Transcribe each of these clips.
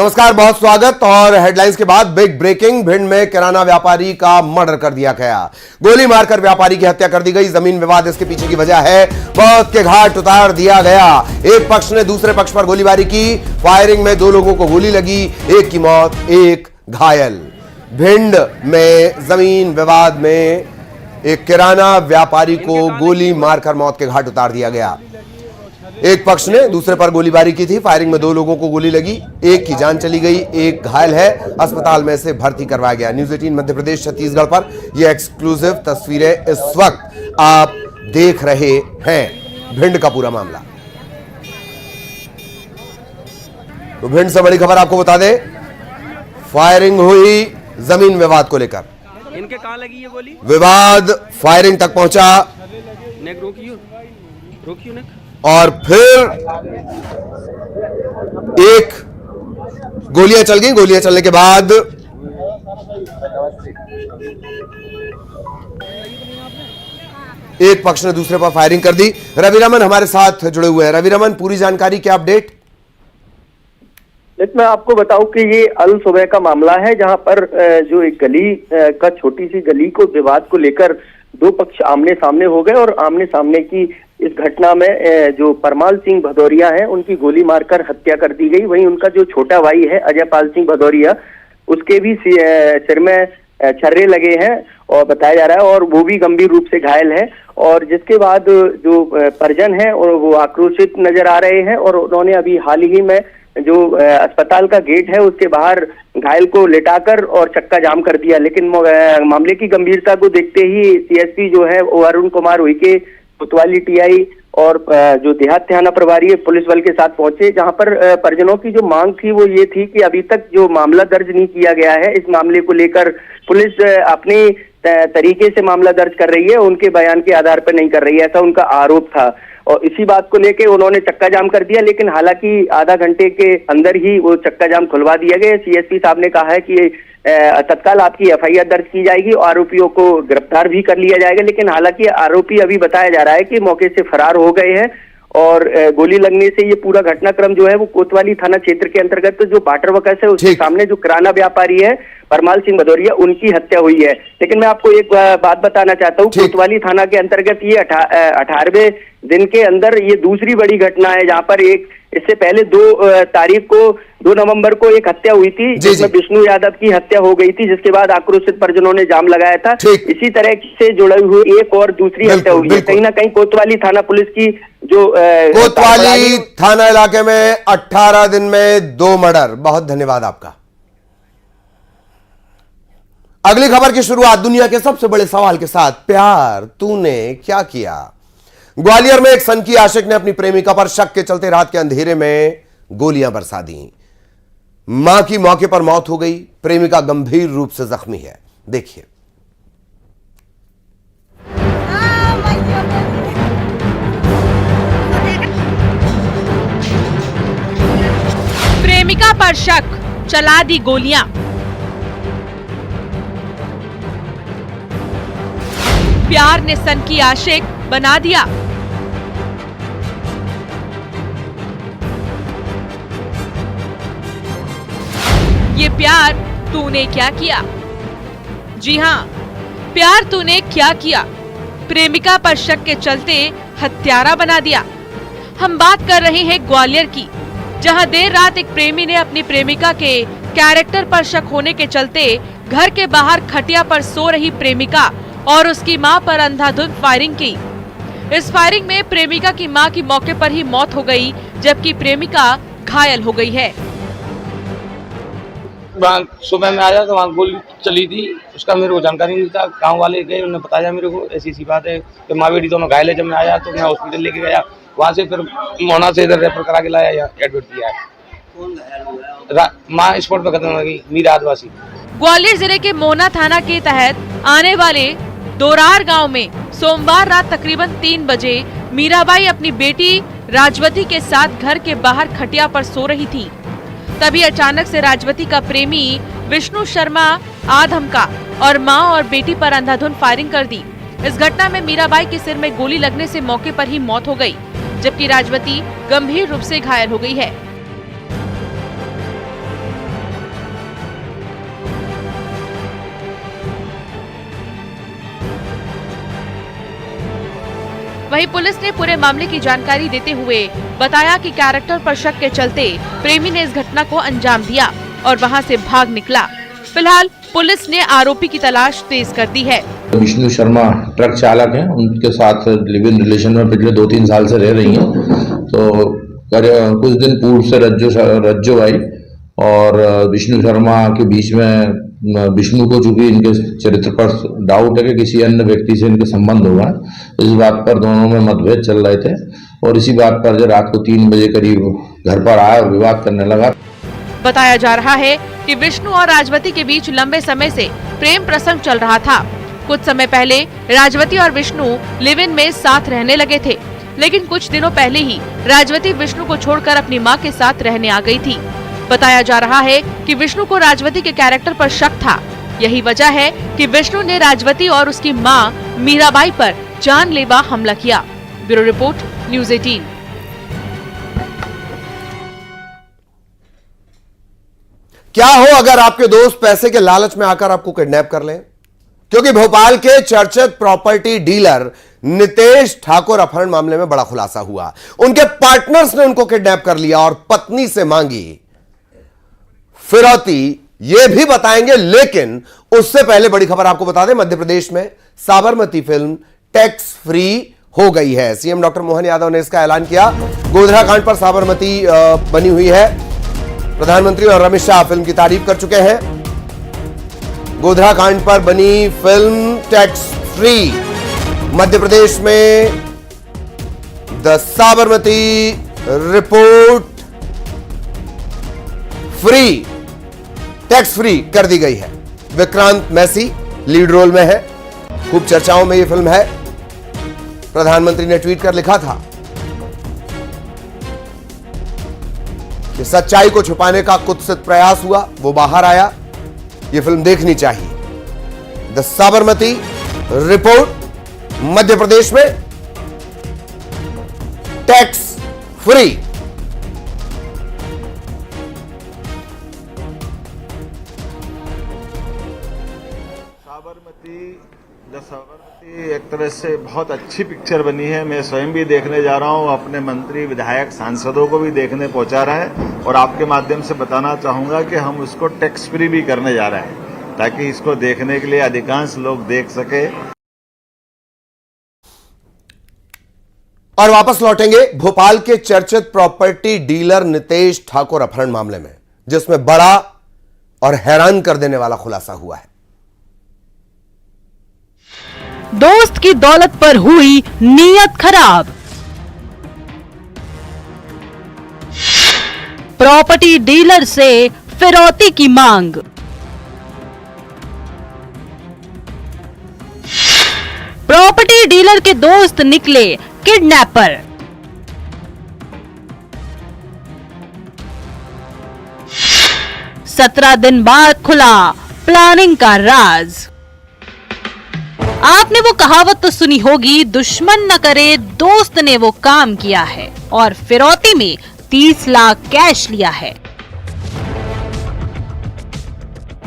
नमस्कार, बहुत स्वागत। और हेडलाइंस के बाद बिग ब्रेकिंग। भिंड में किराना व्यापारी का मर्डर कर दिया गया। गोली मारकर व्यापारी की हत्या कर दी गई। जमीन विवाद इसके पीछे की वजह है। मौत के घाट उतार दिया गया। एक पक्ष ने दूसरे पक्ष पर गोलीबारी की। फायरिंग में 2 लोगों को गोली लगी, एक की मौत, एक घायल। भिंड में जमीन विवाद में एक किराना व्यापारी को गोली मारकर मौत के घाट उतार दिया गया। एक पक्ष ने दूसरे पर गोलीबारी की थी। फायरिंग में 2 लोगों को गोली लगी, एक की जान चली गई, एक घायल है। अस्पताल में से भर्ती करवाया गया। न्यूज़ 18 मध्य प्रदेश छत्तीसगढ़ पर यह एक्सक्लूसिव तस्वीरें इस वक्त आप देख रहे हैं। भिंड का पूरा मामला। तो भिंड से बड़ी खबर आपको बता दें, फायरिंग हुई जमीन विवाद को लेकर। इनके कहां लगी ये गोली? विवाद फायरिंग तक पहुंचा। नेक रोकियो, रोकियो नेक। और फिर एक गोलियां चल गई। गोलियां चलने के बाद एक पक्ष ने दूसरे पर फायरिंग कर दी। रवि रमन हमारे साथ जुड़े हुए हैं। रवि रमन, पूरी जानकारी, क्या अपडेट? मैं आपको बताऊं कि ये अल सुबह का मामला है, जहां पर जो एक गली का छोटी सी गली को विवाद को लेकर 2 पक्ष आमने सामने हो गए और आमने सामने की इस घटना में जो परमाल सिंह भदौरिया है उनकी गोली मारकर हत्या कर दी गई। वहीं उनका जो छोटा भाई है अजय पाल सिंह भदौरिया, उसके भी सिर में छर्रे लगे हैं और बताया जा रहा है, और वो भी गंभीर रूप से घायल है। और जिसके बाद जो परिजन है और वो आक्रोशित नजर आ रहे हैं और उन्होंने अभी हाल ही में जो अस्पताल का गेट है उसके बाहर घायल को लेटाकर और चक्का जाम कर दिया। लेकिन मामले की गंभीरता को देखते ही सीएसपी जो है वो अरुण कुमार उइके, कोतवाली टीआई और जो देहात थाना प्रभारी है पुलिस बल के साथ पहुंचे, जहां पर परिजनों की जो मांग थी वो ये थी कि अभी तक जो मामला दर्ज नहीं किया गया है, इस मामले को लेकर पुलिस अपने तरीके से मामला दर्ज कर रही है, उनके बयान के आधार पर नहीं कर रही है, ऐसा उनका आरोप था। और इसी बात को लेके उन्होंने चक्का जाम कर दिया। लेकिन हालांकि आधा घंटे के अंदर ही वो चक्का जाम खुलवा दिया गया। सीएसपी साहब ने कहा है कि तत्काल आपकी एफआईआर दर्ज की जाएगी और आरोपियों को गिरफ्तार भी कर लिया जाएगा। लेकिन हालांकि आरोपी अभी बताया जा रहा है कि मौके से फरार हो गए हैं और गोली लगने से ये पूरा घटनाक्रम जो है वो कोतवाली थाना क्षेत्र के अंतर्गत जो बाटर वकस है उसके सामने जो किराना व्यापारी है परमाल सिंह भदौरिया, उनकी हत्या हुई है। लेकिन मैं आपको एक बात बताना चाहता हूँ, कोतवाली थाना के अंतर्गत ये 18वें दिन के अंदर ये दूसरी बड़ी घटना है, जहाँ पर एक इससे पहले 2 नवंबर को एक हत्या हुई थी जिसमें विष्णु यादव की हत्या हो गई थी, जिसके बाद आक्रोशित परिजनों ने जाम लगाया था। इसी तरह से जुड़े हुए एक और दूसरी हत्या हुई है। कहीं ना कहीं कोतवाली थाना पुलिस की जो कोतवाली थाना इलाके में 18 दिन में 2 मर्डर। बहुत धन्यवाद आपका। अगली खबर की शुरुआत दुनिया के सबसे बड़े सवाल के साथ। प्यार तूने क्या किया? ग्वालियर में एक सनकी आशिक ने अपनी प्रेमिका पर शक के चलते रात के अंधेरे में गोलियां बरसा दी। मां की मौके पर मौत हो गई। प्रेमिका गंभीर रूप से जख्मी है। देखिए। प्रेमिका पर शक, चला दी गोलियां। प्यार ने सनकी आशिक बना दिया। ये प्यार तूने क्या किया? जी हां, प्यार तूने क्या किया? प्रेमिका पर शक के चलते हत्यारा बना दिया। हम बात कर रहे हैं ग्वालियर की, जहां देर रात एक प्रेमी ने अपनी प्रेमिका के कैरेक्टर पर शक होने के चलते घर के बाहर खटिया पर सो रही प्रेमिका और उसकी मां पर अंधाधुंध फायरिंग की। इस फायरिंग में प्रेमिका की मां की मौके पर ही मौत हो गई, जबकि प्रेमिका घायल हो गई है। सुबह में आया तो वहाँ गोली चली थी, उसका मेरे को जानकारी नहीं था। गांव वाले गए, उन्होंने बताया मेरे को ऐसी बात है कि माँ बेटी दोनों घायल है। जब मैं आया तो मैं हॉस्पिटल लेके गया, वहाँ से फिर मोहना से इधर रेफर करा के लाया, यहाँ एडमिट किया है। कौन घायल हुआ? माँ स्पॉट पे खत्म हो गई, मीरा आदिवासी। ग्वालियर जिले के मोहना थाना के तहत आने वाले दोरार गांव में सोमवार रात तकरीबन 3 बजे मीराबाई अपनी बेटी राजवती के साथ घर के बाहर खटिया पर सो रही थी। तभी अचानक से राजवती का प्रेमी विष्णु शर्मा आ धमका और मां और बेटी पर अंधाधुंध फायरिंग कर दी। इस घटना में मीराबाई के सिर में गोली लगने से मौके पर ही मौत हो गई, जबकि राजवती गंभीर रूप से घायल हो गई है। वहीं पुलिस ने पूरे मामले की जानकारी देते हुए बताया कि कैरेक्टर पर शक के चलते प्रेमी ने इस घटना को अंजाम दिया और वहां से भाग निकला। फिलहाल पुलिस ने आरोपी की तलाश तेज कर दी है। विष्णु शर्मा ट्रक चालक हैं, उनके साथ लिव इन रिलेशन में पिछले 2-3 साल से रह रही हैं। तो कुछ दिन पूर्व से रज्जो आई और विष्णु शर्मा के बीच में विष्णु को चूंकि इनके चरित्र पर डाउट है कि किसी अन्य व्यक्ति से इनके संबंध हुआ है, इस बात पर दोनों में मतभेद चल रहे थे और इसी बात पर जब रात को 3 बजे करीब घर पर आया और विवाद करने लगा। बताया जा रहा है कि विष्णु और राजवती के बीच लंबे समय से प्रेम प्रसंग चल रहा था। कुछ समय पहले राजवती और विष्णु लिव इन में साथ रहने लगे थे, लेकिन कुछ दिनों पहले ही राजवती विष्णु को छोड़कर अपनी मां के साथ रहने आ गई थी। बताया जा रहा है कि विष्णु को राजवती के कैरेक्टर पर शक था। यही वजह है कि विष्णु ने राजवती और उसकी मां मीराबाई पर जानलेवा हमला किया। Bureau report, news 18। क्या हो अगर आपके दोस्त पैसे के लालच में आकर आपको किडनैप कर लें? क्योंकि भोपाल के चर्चित प्रॉपर्टी डीलर नितेश ठाकुर अपहरण मामले में बड़ा खुलासा हुआ। उनके पार्टनर्स ने उनको किडनैप कर लिया और पत्नी से मांगी फिरौती, यह भी बताएंगे। लेकिन उससे पहले बड़ी खबर आपको बता दें, मध्य प्रदेश में साबरमती फिल्म टैक्स फ्री हो गई है। सीएम डॉक्टर मोहन यादव ने इसका ऐलान किया। गोधरा कांड पर साबरमती बनी हुई है। प्रधानमंत्री और अमित शाह फिल्म की तारीफ कर चुके हैं। गोधरा कांड पर बनी film tax free, Madhya Pradesh में the Sabarmati report free, tax free कर दी गई है। विक्रांत मैसी लीड रोल में है। खूब चर्चाओं में यह फिल्म है। प्रधानमंत्री ने ट्वीट कर लिखा था कि सच्चाई को छुपाने का कुत्सित प्रयास हुआ, वो बाहर आया। यह फिल्म देखनी चाहिए। द साबरमती रिपोर्ट, मध्य प्रदेश में टैक्स फ्री। साबरमती एक तरह से बहुत अच्छी पिक्चर बनी है। मैं स्वयं भी देखने जा रहा हूं, अपने मंत्री, विधायक, सांसदों को भी देखने पहुंचा रहा है और आपके माध्यम से बताना चाहूंगा कि हम उसको टैक्स फ्री भी करने जा रहे हैं ताकि इसको देखने के लिए अधिकांश लोग देख सके। और वापस लौटेंगे भोपाल के चर्चित प्रॉपर्टी डीलर नितेश ठाकुर अपहरण मामले में, जिसमें बड़ा और हैरान कर देने वाला खुलासा हुआ है। दोस्त की दौलत पर हुई नीयत खराब। प्रॉपर्टी डीलर से फिरौती की मांग। प्रॉपर्टी डीलर के दोस्त निकले किडनैपर। सत्रह दिन बाद खुला प्लानिंग का राज। आपने वो कहावत तो सुनी होगी, दुश्मन न करे दोस्त ने वो काम किया है, और फिरौती में 30 लाख कैश लिया है।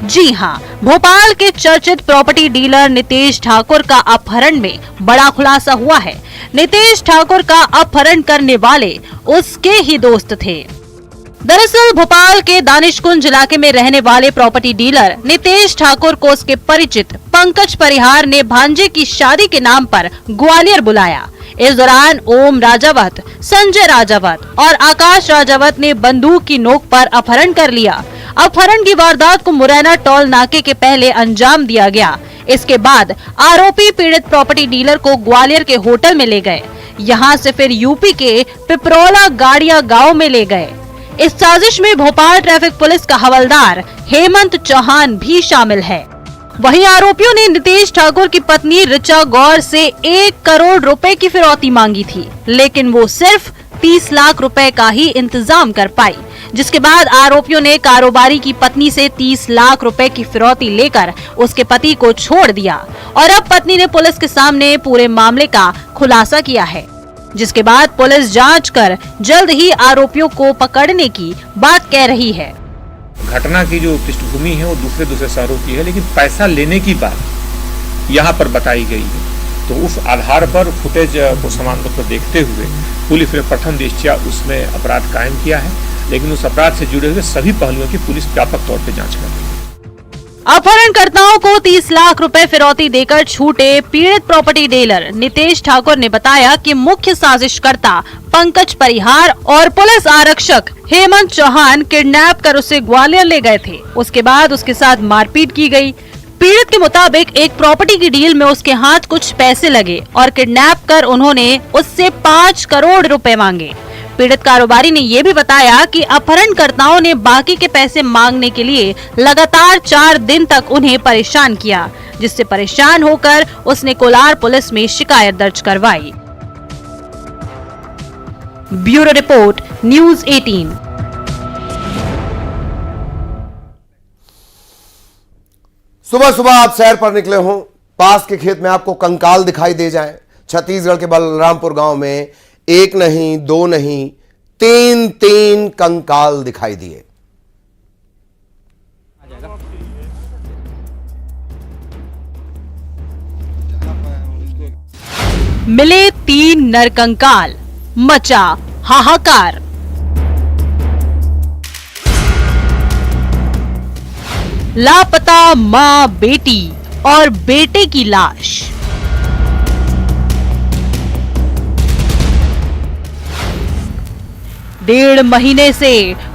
जी हां, भोपाल के चर्चित प्रॉपर्टी डीलर नितेश ठाकुर का अपहरण में बड़ा खुलासा हुआ है। नितेश ठाकुर का अपहरण करने वाले उसके ही दोस्त थे। दरअसल भोपाल के दानिशकुंज इलाके में रहने वाले प्रॉपर्टी डीलर नितेश ठाकुर को उसके परिचित पंकज परिहार ने भांजे की शादी के नाम पर ग्वालियर बुलाया। इस दौरान ओम राजावत, संजय राजावत और आकाश राजावत ने बंदूक की नोक पर अपहरण कर लिया। अपहरण की वारदात को मुरैना टोल नाके के पहले अंजाम दिया गया। इसके बाद आरोपी पीड़ित प्रॉपर्टी डीलर को ग्वालियर के होटल में ले गए। यहाँ से फिर यूपी के पिपरौला गाड़िया गाँव में ले गए। इस साजिश में भोपाल ट्रैफिक पुलिस का हवलदार हेमंत चौहान भी शामिल है। वहीं आरोपियों ने नितेश ठाकुर की पत्नी ऋचा गौर से 1 करोड़ रुपए की फिरौती मांगी थी, लेकिन वो सिर्फ 30 लाख रुपए का ही इंतजाम कर पाई, जिसके बाद आरोपियों ने कारोबारी की पत्नी से 30 लाख रुपए की फिरौती लेकर उसके पति को छोड़ दिया और अब पत्नी ने पुलिस के सामने पूरे मामले का खुलासा किया है, जिसके बाद पुलिस जांच कर जल्द ही आरोपियों को पकड़ने की बात कह रही है। घटना की जो पृष्ठभूमि है वो दूसरे शहरों की है, लेकिन पैसा लेने की बात यहाँ पर बताई गई है। तो उस आधार पर फुटेज को समान रूप से देखते हुए पुलिस ने प्रथम दृष्टया उसमें अपराध कायम किया है, लेकिन उस अपराध से जुड़े हुए सभी पहलुओं की पुलिस व्यापक तौर पर जांच कर रही है। अपहरणकर्ताओं को 30 लाख रुपए फिरौती देकर छूटे पीड़ित प्रॉपर्टी डीलर नितेश ठाकुर ने बताया कि मुख्य साजिशकर्ता पंकज परिहार और पुलिस आरक्षक हेमंत चौहान किडनैप कर उसे ग्वालियर ले गए थे। उसके बाद उसके साथ मारपीट की गई। पीड़ित के मुताबिक एक प्रॉपर्टी की डील में उसके हाथ कुछ पैसे लगे और किडनैप कर उन्होंने उससे 5 करोड़ रुपए मांगे। पीड़ित कारोबारी ने यह भी बताया कि अपहरणकर्ताओं ने बाकी के पैसे मांगने के लिए लगातार 4 दिन तक उन्हें परेशान किया, जिससे परेशान होकर उसने कोलार पुलिस में शिकायत दर्ज करवाई। Bureau report, news 18। सुबह सुबह आप सैर पर निकले हों, पास के खेत में आपको कंकाल दिखाई दे जाएं। छत्तीसगढ़ के बलरामपुर गांव में एक नहीं, दो नहीं, 3 कंकाल दिखाई दिए। मिले 3 नरकंकाल, मचा हाहाकार। लापता मां, बेटी और बेटे की लाश। डेढ़ महीने से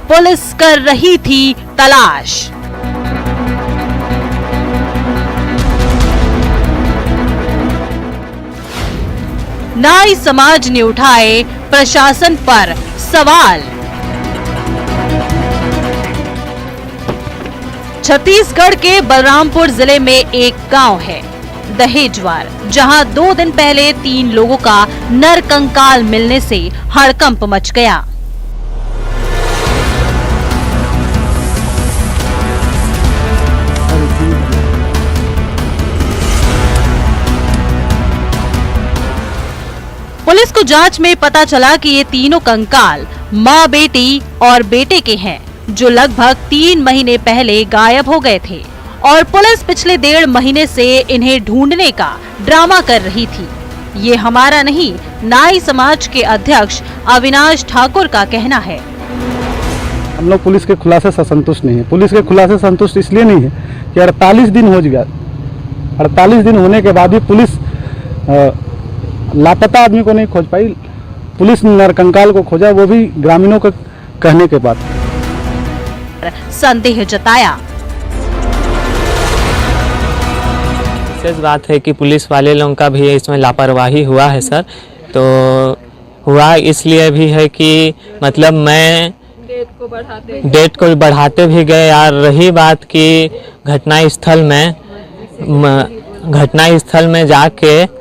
पुलिस कर रही थी तलाश। नाई समाज ने उठाए प्रशासन पर सवाल। छत्तीसगढ़ के बलरामपुर जिले में एक गांव है दहेजवार, जहां 2 दिन पहले 3 लोगों का नरकंकाल मिलने से हड़कंप मच गया। पुलिस को जांच में पता चला कि ये तीनों कंकाल मां, बेटी और बेटे के हैं, जो लगभग 3 महीने पहले गायब हो गए थे और पुलिस पिछले 1.5 महीने से इन्हें ढूंढने का ड्रामा कर रही थी। ये हमारा नहीं, नाई समाज के अध्यक्ष अविनाश ठाकुर का कहना है। हम लोग पुलिस के खुलासे से संतुष्ट नहीं है। पुलिस के खुलासे से संतुष्ट इसलिए नहीं है कि 48 दिन हो गया। 48 दिन होने के बाद भी पुलिस लापता आदमी को नहीं खोज पाई। पुलिस ने नरकंकाल को खोजा, वो भी ग्रामीणों के कहने के बाद। संदेह जताया। विशेष बात है कि पुलिस वाले लोगों का भी इसमें लापरवाही हुआ है सर। तो हुआ इसलिए भी है कि मतलब मैं डेट को बढ़ाते भी गए। और रही बात कि घटना स्थल में जाके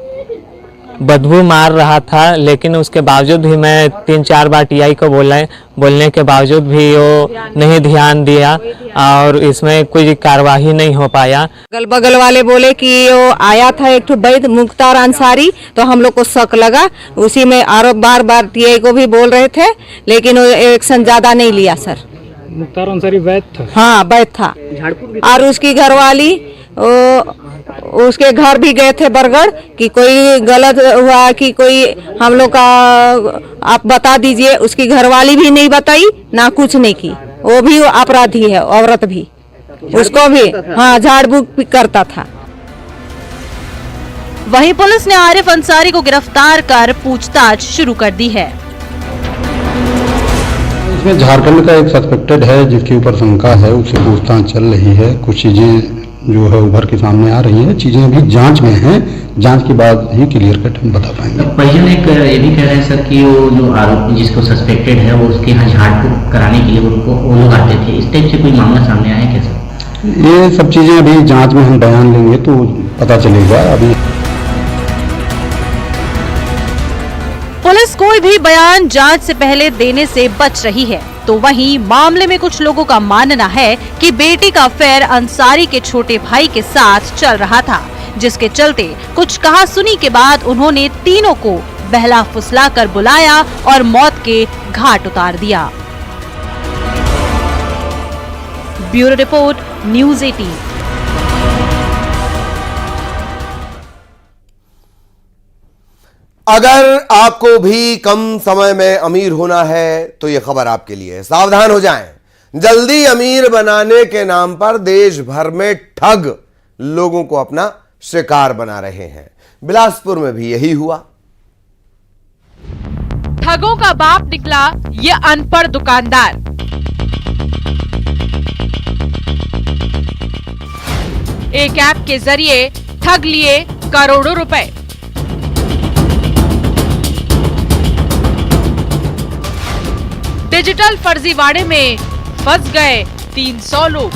बदबू मार रहा था, लेकिन उसके बावजूद भी मैं 3-4 बार टीआई को बोलने के बावजूद भी वो नहीं ध्यान दिया और इसमें कोई कार्रवाई नहीं हो पाया। अगल बगल वाले बोले कि वो आया था एक वैद मुख्तार अंसारी, तो हम लोग को शक लगा। उसी में आरोप बार टीआई को भी बोल रहे थे, लेकिन वो एक्शन ज्यादा नहीं लिया सर। मुख्तार अंसारी वैद था? हाँ, वैद था। और उसकी घरवाली उसके घर भी गए थे बरगढ़ कि कोई गलत हुआ कि कोई हम लोग का आप बता दीजिए। उसकी घरवाली भी नहीं बताई, ना कुछ नहीं की। वो भी अपराधी है, औरत भी, उसको भी हाँ झाड़ फूक करता था। वहीं पुलिस ने आरिफ अंसारी को गिरफ्तार कर पूछताछ शुरू कर दी है। इसमें झारखंड का एक सस्पेक्टेड है जिसके ऊपर शंका है, उससे पूछताछ चल रही है। कुछ चीजें जो है उभर के सामने आ रही है, चीजें अभी जांच में हैं। जांच के बाद ही क्लियर कट हम बता पाएंगे। पहिया एक ये भी कह रहे हैं सर कि वो जो आरोपी जिसको सस्पेक्टेड है वो उसके यहाँ झाड़ फूक कराने के लिए वो लोग आते थे। इस टाइप से कोई मामला सामने आया क्या सर? ये सब चीजें अभी जांच में हम बयान लेंगे तो पता चलेगा। अभी पुलिस कोई भी बयान जांच से पहले देने से बच रही है। तो वहीं मामले में कुछ लोगों का मानना है कि बेटी का अफेयर अंसारी के छोटे भाई के साथ चल रहा था, जिसके चलते कुछ कहासुनी के बाद उन्होंने तीनों को बहला फुसला कर बुलाया और मौत के घाट उतार दिया। Bureau report, news 18। अगर आपको भी कम समय में अमीर होना है तो यह खबर आपके लिए। सावधान हो जाएं, जल्दी अमीर बनाने के नाम पर देश भर में ठग लोगों को अपना शिकार बना रहे हैं। बिलासपुर में भी यही हुआ। ठगों का बाप निकला ये अनपढ़ दुकानदार। एक ऐप के जरिए ठग लिए करोड़ों रुपए। डिजिटल फर्जीवाड़े में फंस गए 300 लोग।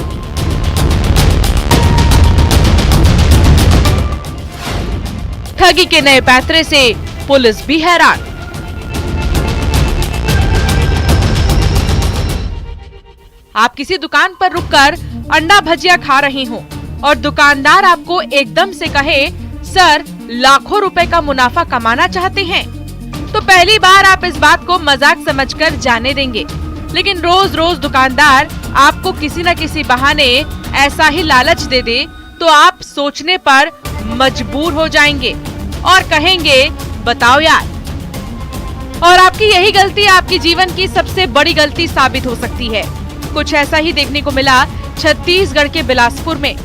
ठगी के नए पैंतरे से पुलिस भी हैरान। आप किसी दुकान पर रुककर अंडा भजिया खा रहे हो और दुकानदार आपको एकदम से कहे, सर लाखों रुपए का मुनाफा कमाना चाहते हैं, तो पहली बार आप इस बात को मजाक समझकर जाने देंगे। लेकिन रोज रोज दुकानदार आपको किसी न किसी बहाने ऐसा ही लालच दे दे तो आप सोचने पर मजबूर हो जाएंगे और कहेंगे, बताओ यार। और आपकी यही गलती आपकी जीवन की सबसे बड़ी गलती साबित हो सकती है। कुछ ऐसा ही देखने को मिला छत्तीसगढ़ के बिलासपुर में,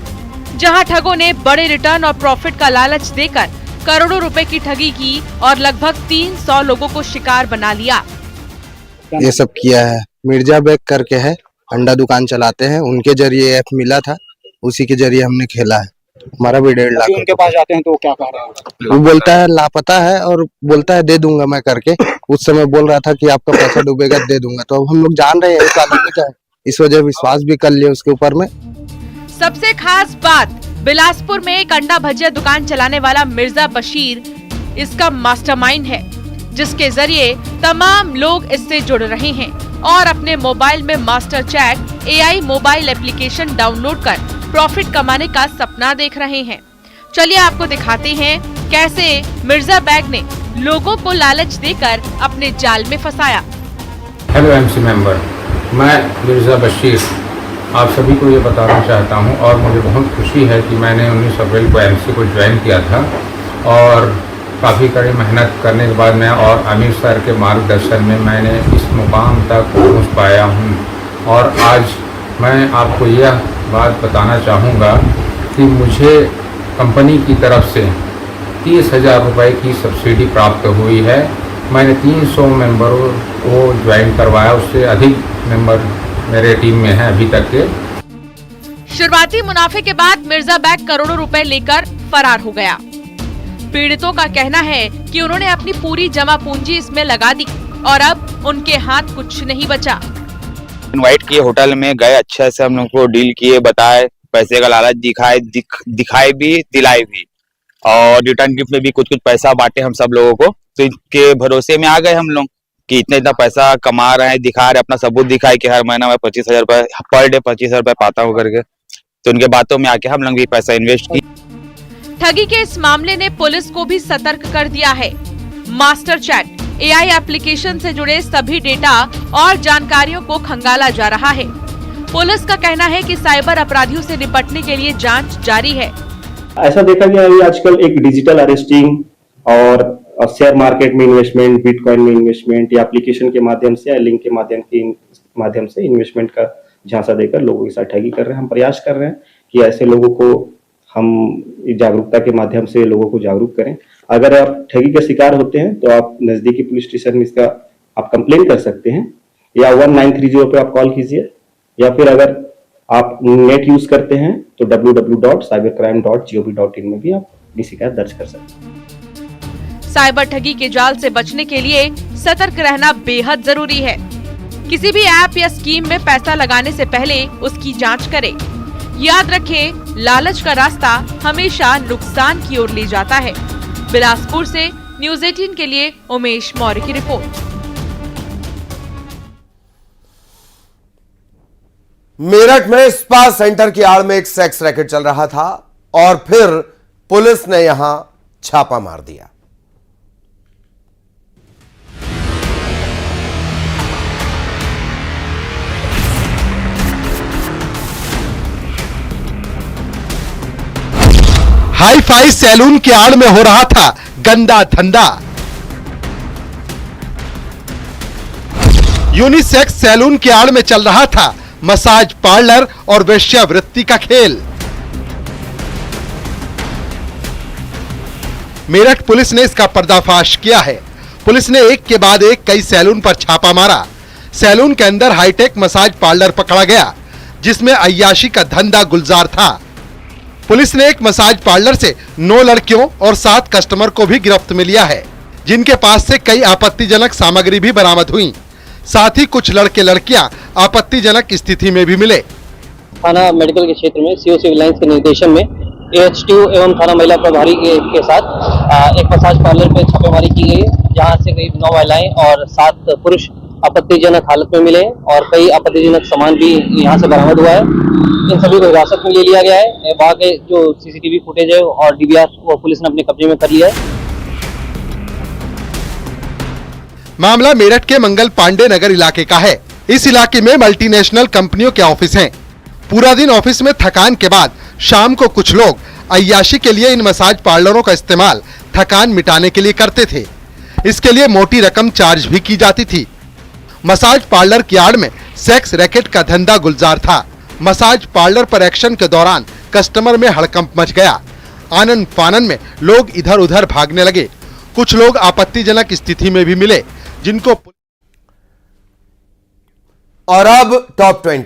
जहां ठगों ने बड़े रिटर्न और प्रॉफिट का लालच देकर करोड़ों रुपए की ठगी की और लगभग 300 लोगों को शिकार बना लिया। ये सब किया है। मिर्जा बैग करके है, अंडा दुकान चलाते हैं, उनके जरिए ऐप मिला था, उसी के जरिए हमने खेला है। हमारा भी 1.5 लाख। उनके पास जाते हैं तो क्या कह रहे हैं? वो बोलता है लापता है और बोलता है दे दूंगा मैं करके। उस समय बोल रहा था कि आपका पैसा डूबेगा, दे दूंगा। तो अब हम लोग जान रहे हैं क्या है, इस वजह विश्वास भी कर लिया उसके ऊपर में। सबसे खास बात, बिलासपुर में एक अंडा भजिया दुकान चलाने वाला मिर्जा बशीर इसका मास्टरमाइंड है, जिसके जरिए तमाम लोग इससे जुड़ रहे हैं और अपने मोबाइल में master chat AI mobile application download कर प्रॉफिट कमाने का सपना देख रहे हैं। चलिए आपको दिखाते हैं कैसे मिर्जा बैग ने लोगों को लालच देकर अपने जाल में फंसाया। हेलो MC मेंबर, मैं मिर्जा बशीर आप सभी को ये बताना चाहता हूँ और मुझे बहुत खुशी है कि मैंने 19 अप्रैल को MC को ज्वाइन किया था और काफ़ी कड़ी मेहनत करने के बाद मैं और आमिर सर के मार्गदर्शन में मैंने इस मुकाम तक पहुँच पाया हूँ। और आज मैं आपको यह बात बताना चाहूँगा कि मुझे कंपनी की तरफ से 30,000 रुपये की सब्सिडी प्राप्त हुई है। मैंने 300 मेंबरों को ज्वाइन करवाया, उससे अधिक मेंबर मेरे टीम में है अभी तक के। शुरुआती मुनाफे के बाद मिर्जा बैग करोड़ों रुपए लेकर फरार हो गया। पीड़ितों का कहना है कि उन्होंने अपनी पूरी जमा पूंजी इसमें लगा दी और अब उनके हाथ कुछ नहीं बचा। इनवाइट किए, होटल में गए, अच्छे से हम लोग को डील किए, बताए, पैसे का लालच दिखाए भी, दिलाए भी, और रिटर्न गिफ्ट में भी कुछ पैसा बांटे हम सब लोगों को। तो इनके भरोसे में आ गए हम लोग कि इतना पैसा कमा रहे हैं, दिखा रहे, अपना सबूत दिखाए कि हर महीना मैं 25,000 रुपए पर डे 25,000 रुपए पाता हूँ करके। तो उनके बातों में आके हम लोग भी पैसा इन्वेस्ट की। ठगी के इस मामले ने पुलिस को भी सतर्क कर दिया है। मास्टर चैट AI एप्लीकेशन से जुड़े सभी डेटा और जानकारियों को खंगाला जा रहा है। पुलिस का कहना है कि साइबर अपराधियों से निपटने के लिए जांच जारी है। ऐसा देखा गया है आजकल एक डिजिटल अरेस्टिंग और शेयर मार्केट में इन्वेस्टमेंट, बिटकॉइन में इन्वेस्टमेंट या एप्लीकेशन के माध्यम से या लिंक के माध्यम से इन्वेस्टमेंट का झांसा देकर लोगों के साथ ठगी कर रहे हैं। हम प्रयास कर रहे हैं कि ऐसे लोगों को हम जागरूकता के माध्यम से लोगों को जागरूक करें। अगर आप ठगी का शिकार होते हैं तो आप नजदीकी पुलिस स्टेशन में इसका आप कंप्लेन कर सकते हैं या 1930 पे आप कॉल कीजिए, या फिर अगर आप नेट यूज करते हैं तो www.cybercrime.gov.in में भी आप अपनी शिकायत दर्ज कर सकते हैं। साइबर ठगी के जाल से बचने के लिए सतर्क रहना बेहद जरूरी है। किसी भी ऐप या स्कीम में पैसा लगाने से पहले उसकी जांच करें। याद रखें, लालच का रास्ता हमेशा नुकसान की ओर ले जाता है। बिलासपुर से न्यूज़ 18 के लिए उमेश मौर्य की रिपोर्ट। मेरठ में स्पा सेंटर की आड़ में एक सेक्स रैकेट चल रहा था और फिर पुलिस ने यहां छापा मार दिया। हाई फाई सैलून के आड़ में हो रहा था गंदा धंधा। यूनिसेक्स सैलून के आड़ में चल रहा था मसाज पार्लर और वेश्यावृत्ति का खेल। मेरठ पुलिस ने इसका पर्दाफाश किया है। पुलिस ने एक के बाद एक कई सैलून पर छापा मारा। सैलून के अंदर हाईटेक मसाज पार्लर पकड़ा गया, जिसमें अय्याशी का धंधा गुलजार था। पुलिस ने एक मसाज पार्लर से 9 लड़कियों और 7 कस्टमर को भी गिरफ्त में लिया है, जिनके पास से कई आपत्तिजनक सामग्री भी बरामद हुई। साथ ही कुछ लड़के लड़कियां आपत्तिजनक स्थिति में भी मिले। थाना मेडिकल के क्षेत्र में सीओ सिविल लाइंस के निर्देशन में AHTO एवं थाना महिला प्रभारी के साथ एक मसाज पार्लर पर छापेमारी की गई, जहां से करीब 9 महिलाएं और 7 पुरुष आपत्तिजनक हालत में मिले और कई आपत्तिजनक सामान भी यहां से बरामद हुआ है। इन सभी को हिरासत में ले लिया गया है। वहां के जो CCTV फुटेज है और DVR वो पुलिस ने अपने कब्जे में कर लिया है। मामला मेरठ के मंगल पांडे नगर इलाके का है। इस इलाके में मल्टीनेशनल कंपनियों के ऑफिस हैं। पूरा दिन ऑफिस में थकान के बाद शाम को कुछ लोग अय्याशी के लिए इन मसाज पार्लरों का इस्तेमाल थकान मिटाने के लिए करते थे। इसके लिए मोटी रकम चार्ज भी की जाती थी। मसाज पार्लर की आड़ में सेक्स रैकेट का धंधा गुलजार था। मसाज पार्लर पर एक्शन के दौरान कस्टमर में हड़कंप मच गया। आनन फानन में लोग इधर उधर भागने लगे। कुछ लोग आपत्तिजनक स्थिति में भी मिले, जिनको और अब टॉप 20